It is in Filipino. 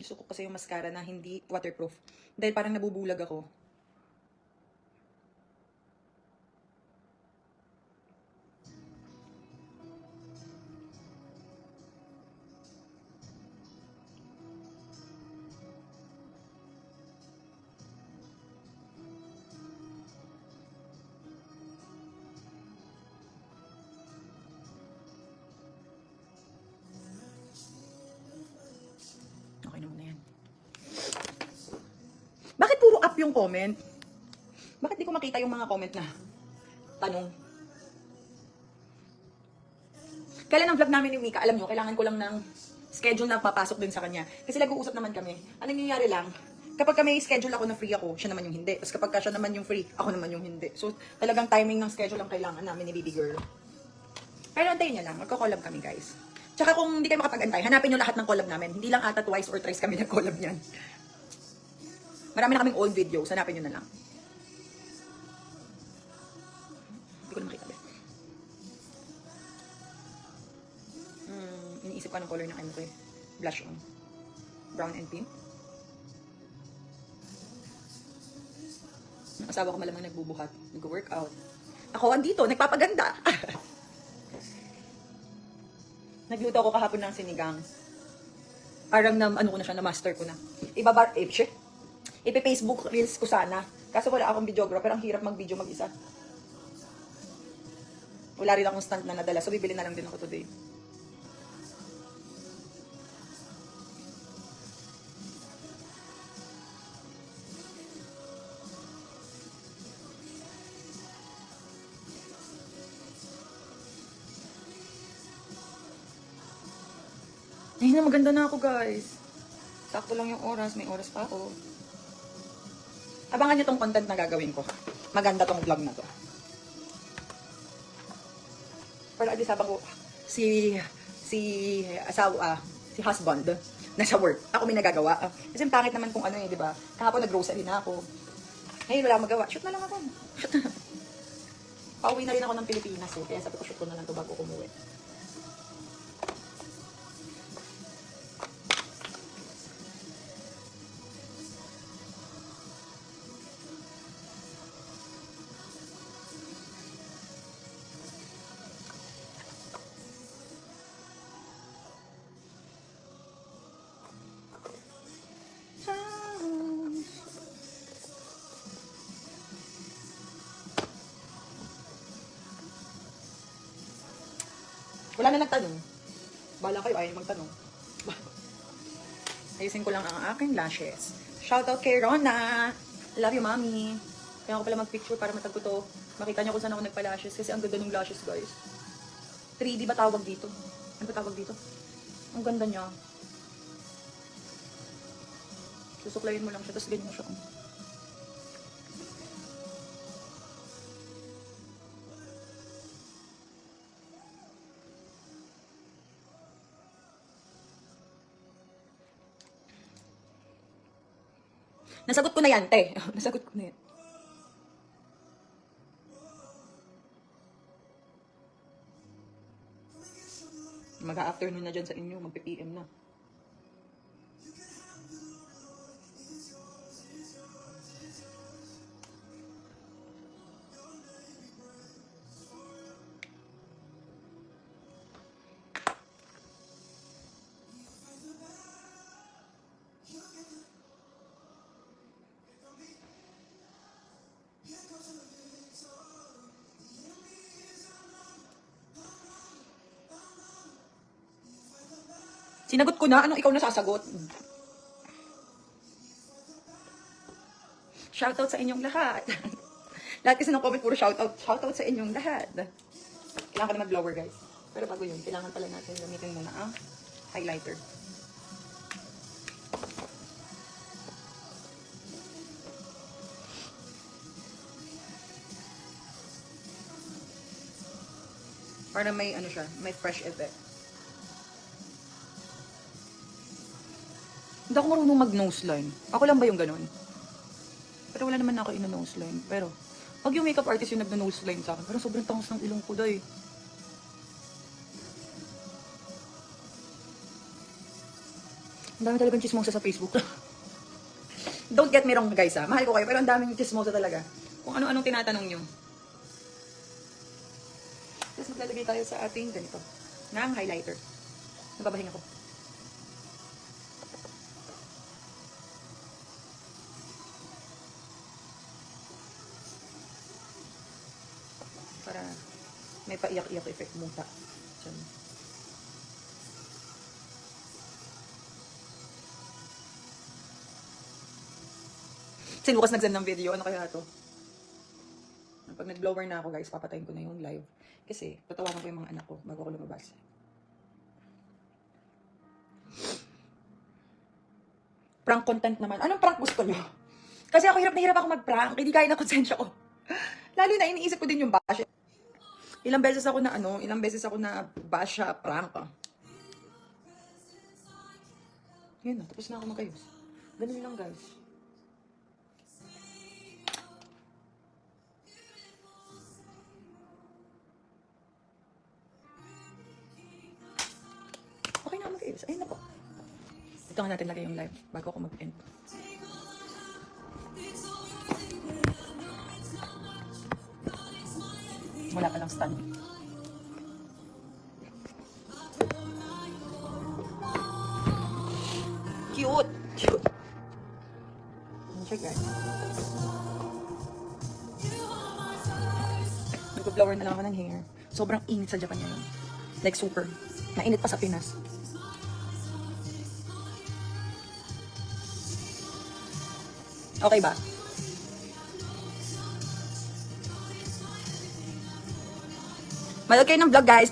Gusto ko kasi yung mascara na hindi waterproof. Dahil parang nabubulag ako. Okay na muna yan. Bakit puro up yung comment? Bakit di ko makita yung mga comment na tanong? Kailan ang vlog namin ni Mika? Alam nyo, kailangan ko lang ng schedule na papasok din sa kanya. Kasi nag-uusap naman kami. Anong nangyayari lang, kapag may schedule ako na free ako, siya naman yung hindi. Tapos kapag siya naman yung free, ako naman yung hindi. So talagang timing ng schedule ang kailangan namin ni Baby Girl. Pero antayin niya lang, magko-collab kami guys. Tsaka kung hindi kayo makapag-antay, hanapin nyo lahat ng collab namin. Hindi lang ata twice or thrice kami nag-collab niyan. Marami na kaming old videos, hanapin nyo na lang. Hindi ko na makita. Iniisip ko anong color ng ano ko eh. Blush on. Brown and pink. Ang asawa ko malamang nagbubuhat. Nag-workout. Ako andito, nagpapaganda. Nagluto ako kahapon ng sinigang. Parang na, ano ko na siya, na-master ko na. Ipe-Facebook reels ko sana. Kaso wala akong videographer, ang hirap mag-video mag-isa. Wala rin akong stand na nadala, so bibili na lang din ako today. Ay na, maganda na ako guys. Sakto lang yung oras, may oras pa ako. Abangan nyo tong content na gagawin ko. Maganda tong vlog na to. Pero adi sabang ko, si husband, nasa work. Ako may nagagawa. Kasi pangit naman kung ano eh, di ba? Kahapon nag-grocery na ako. Ngayon wala magawa. Shoot na lang ako. Shoot na. Pauwi na rin ako ng Pilipinas eh. Kaya sabi ko, shoot ko na lang to bago umuwi. Wala na nagtanong. Bala kayo, ayaw magtanong. Ayusin ko lang ang aking lashes. Shoutout kay Rona! Love you, mommy. Kaya ako pala mag-picture para matag ko to. Makita niyo kung saan ako nagpa-lashes. Kasi ang ganda ng lashes, guys. 3D ba tawag dito? Ano ba tawag dito? Ang ganda niya. Susuklayin mo lang siya, tapos ganyan mo siya. Nasagot ko na yan, te. Nasagot ko na yan. Mag-afternoon na dyan sa inyo, mag-PM na. Sinagot ko na, anong ikaw nasasagot? Shoutout sa inyong lahat. Lahat kasi ng comment puro shoutout. Shoutout sa inyong lahat. Kailangan ka na mag-blower guys. Pero bago yun, kailangan pala natin gamitin muna ang highlighter. Para may ano siya, may fresh effect. Hindi ako marunong mag-nose line. Ako lang ba yung ganun? Pero wala naman ako ino-nose line. Pero, pag yung makeup artist yung nag-nose line sa akin, pero sobrang tangos ng ilong ko day. Ang dami talagang chismosa sa Facebook. Don't get me wrong guys ha. Mahal ko kayo pero ang daming chismosa talaga. Kung ano-anong tinatanong nyo. Tapos maglalagay tayo sa ating ganito. Ng highlighter. Nababahinga ko. Para may paiyak-iyak effect muta. Diyan. Si Lucas nag-send ng video. Ano kaya to? Pag nag-blower na ako guys, papatayin ko na yung live. Kasi tatawagan ko yung mga anak ko bago ako lumabas. Prank content naman. Anong prank gusto nyo? Kasi ako hirap na hirap ako mag-prank. Hindi kaya na konsensya ko. Lalo na iniisip ko din yung bash. Ilang beses ako na bash siya prank. Yun na, tapos na ako magayos. Ganun lang guys. Okay na ako magayos. Ayun na po. Ito nga natin lagay yung live bago ako mag-end. Wala pa lang stand. Cute! Cute! Check guys. Nag-blower na lang ako ng hair. Sobrang init sa Japan ngayon. Like super. Mainit pa sa Pinas. Okay ba? Manood kayo ng vlog guys.